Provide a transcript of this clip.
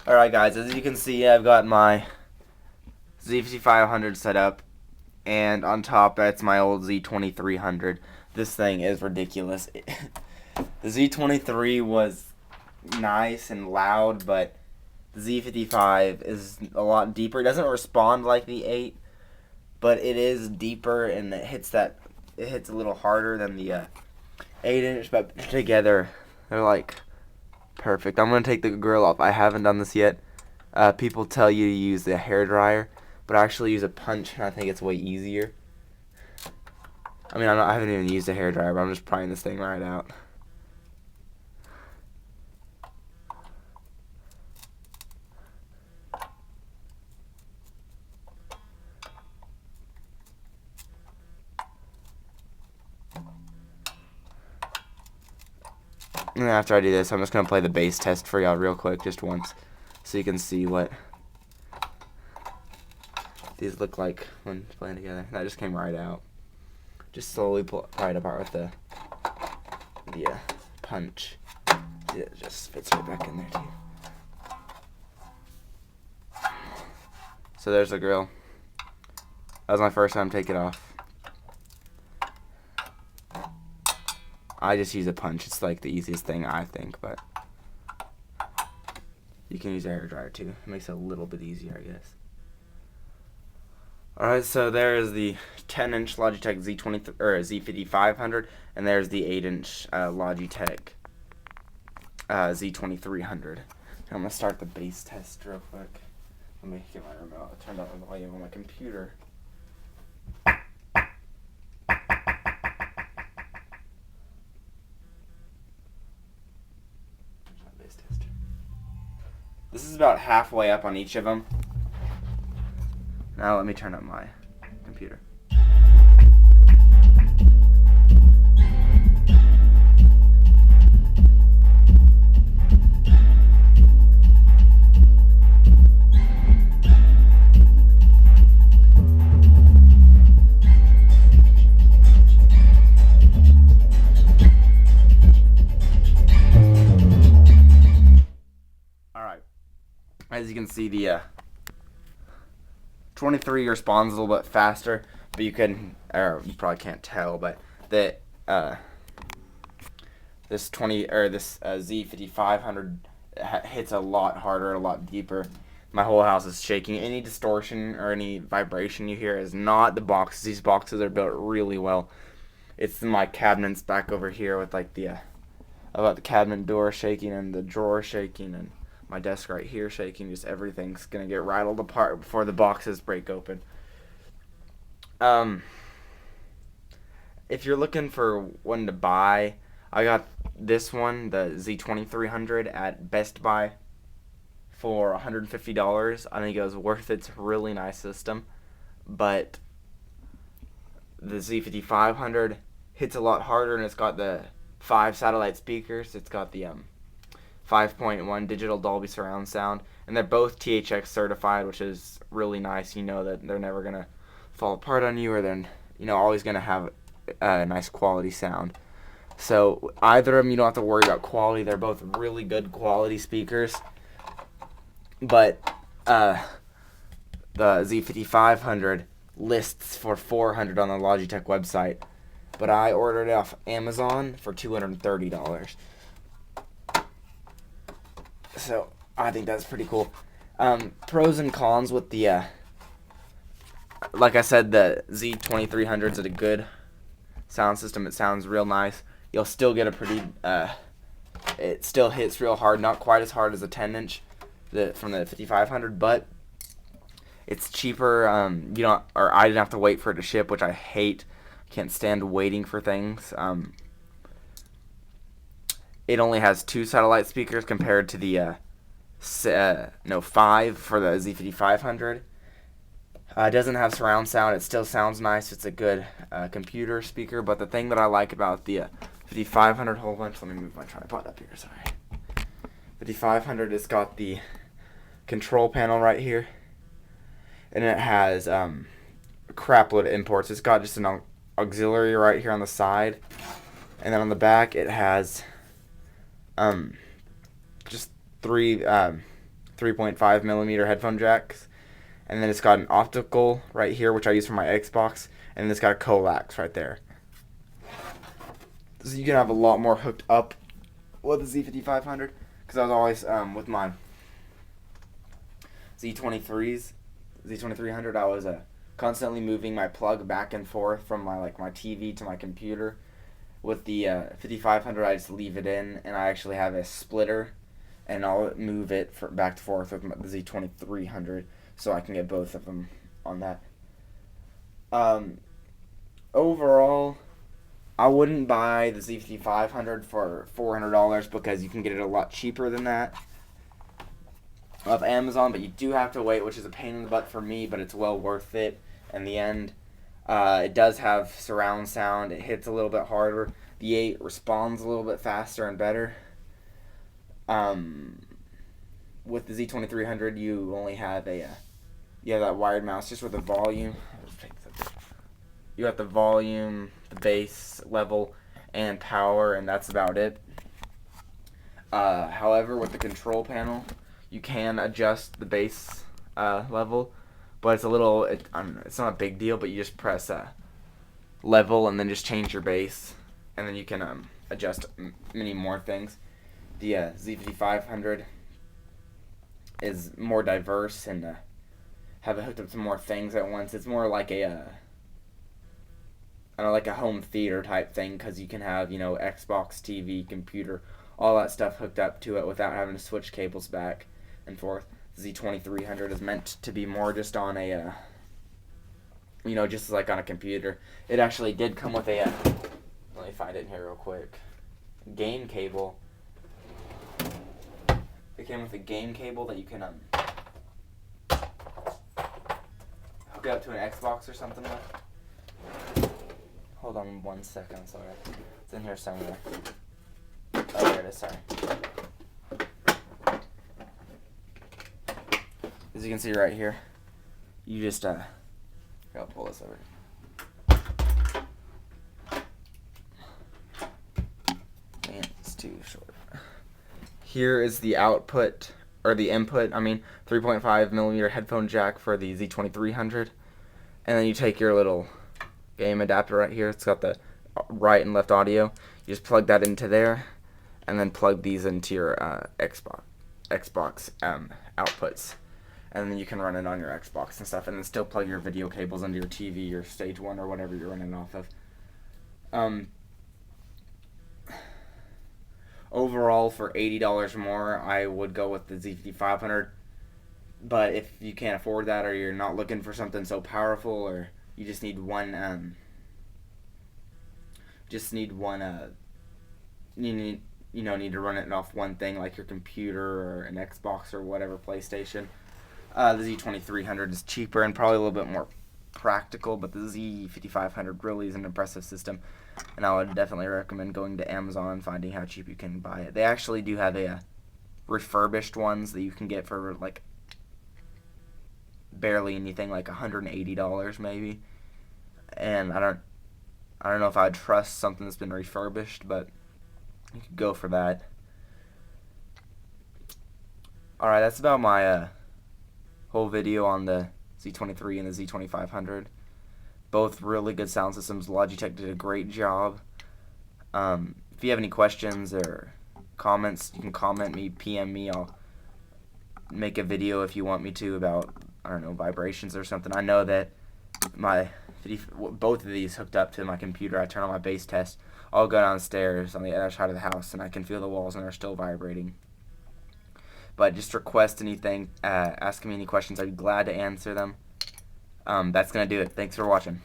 Alright guys, as you can see, I've got my Z-5500 set up, and on top that's my old Z-2300. This thing is ridiculous. The Z-23 was nice and loud, but the Z-55 is a lot deeper. It doesn't respond like the 8, but it is deeper, and it hits a little harder than the 8-inch, but together they're like perfect. I'm going to take the grill off. I haven't done this yet. People tell you to use the hairdryer, but I actually use a punch, and I think it's way easier. I mean, I haven't even used a hairdryer, but I'm just prying this thing right out. And then after I do this, I'm just going to play the bass test for y'all real quick, just once, so you can see what these look like when playing together. That just came right out. Just slowly pry it apart with the punch. It just fits right back in there too. So there's the grill. That was my first time taking it off. I just use a punch. It's like the easiest thing, I think, but you can use a hairdryer too. It makes it a little bit easier, I guess. Alright, so there is the 10-inch Logitech Z-5500, and there's the 8-inch Logitech Z-2300. I'm going to start the bass test real quick. Let me get my remote. I turned on the volume on my computer. This is about halfway up on each of them. Now let me turn up my computer. Alright. As you can see, the 23 responds a little bit faster, but you probably can't tell, but that this Z-5500 hits a lot harder, a lot deeper. My whole house is shaking. Any distortion or any vibration you hear is not the boxes. These boxes are built really well. It's my cabinets back over here with like about the cabinet door shaking and the drawer shaking and my desk right here shaking. Just everything's gonna get rattled apart before the boxes break open. If you're looking for one to buy, I got this one, the Z-2300, at Best Buy for $150. I think it was worth it. It's a really nice system, but the Z-5500 hits a lot harder, and it's got the 5 satellite speakers. It's got the 5.1 digital Dolby surround sound, and they're both THX certified, which is really nice. You know that they're never gonna fall apart on you, or they're always gonna have a nice quality sound. So either of them, you don't have to worry about quality. They're both really good quality speakers. But the Z-5500 lists for $400 on the Logitech website, but I ordered it off Amazon for $230. So I think that's pretty cool. Pros and cons with the like I said, the Z-2300 is a good sound system. It sounds real nice. You'll still get a pretty it still hits real hard, not quite as hard as a 10-inch from the 5500, but it's cheaper. I didn't have to wait for it to ship, which I hate. Can't stand waiting for things. It only has 2 satellite speakers compared to the 5 for the Z-5500. It doesn't have surround sound. It still sounds nice. It's a good computer speaker, but the thing that I like about the 5500, hold on, let me move my tripod up here, sorry. 5500, it's got the control panel right here, and it has crapload of imports. It's got just an auxiliary right here on the side, and then on the back it has just 3 3.5 millimeter headphone jacks, and then it's got an optical right here, which I use for my Xbox, and then it's got a coax right there. So you can have a lot more hooked up with the Z5500, because I was always with my Z2300, I was constantly moving my plug back and forth from my TV to my computer. With the 5500, I just leave it in, and I actually have a splitter, and I'll move it back and forth with the Z2300, so I can get both of them on that. Overall, I wouldn't buy the Z-5500 for $400 because you can get it a lot cheaper than that off Amazon, but you do have to wait, which is a pain in the butt for me, but it's well worth it in the end. It does have surround sound. It hits a little bit harder. The 8 responds a little bit faster and better. With the Z2300, you only have you have that wired mouse just with the volume. You got the volume, the bass level, and power, and that's about it. However, with the control panel, you can adjust the bass level, but it's a little, it's not a big deal, but you just press level and then just change your bass, and then you can adjust many more things. The Z5500 is more diverse and have it hooked up to more things at once. It's more like like a home theater type thing, because you can have, Xbox, TV, computer, all that stuff hooked up to it without having to switch cables back and forth. The Z2300 is meant to be more just on a, just like on a computer. It actually did come with a, let me find it in here real quick, game cable. It came with a game cable that you can hook it up to an Xbox or something with. Hold on 1 second, sorry. It's in here somewhere. Oh, there it is, sorry. As you can see right here, you just, here, I'll pull this over. Man, it's too short. Here is the output, or the input, 3.5 millimeter headphone jack for the Z2300. And then you take your little game adapter right here. It's got the right and left audio. You just plug that into there, and then plug these into your Xbox outputs, and then you can run it on your Xbox and stuff, and then still plug your video cables into your TV, your Stage 1, or whatever you're running off of. Overall, for $80 more, I would go with the Z5500. But if you can't afford that, or you're not looking for something so powerful, or you just need one, need to run it off one thing, like your computer or an Xbox or whatever, PlayStation. The Z2300 is cheaper and probably a little bit more practical, but the Z5500 really is an impressive system, and I would definitely recommend going to Amazon and finding how cheap you can buy it. They actually do have a refurbished ones that you can get for like barely anything, like $180 maybe, and I don't know if I'd trust something that's been refurbished, but you could go for that. Alright, that's about my whole video on the Z23 and the Z2500. Both really good sound systems. Logitech did a great job. If you have any questions or comments, you can comment me, PM me. I'll make a video if you want me to about, vibrations or something. I know that both of these hooked up to my computer. I turn on my bass test. I'll go downstairs on the other side of the house, and I can feel the walls, and they're still vibrating. But just request anything, ask me any questions. I'd be glad to answer them. That's going to do it. Thanks for watching.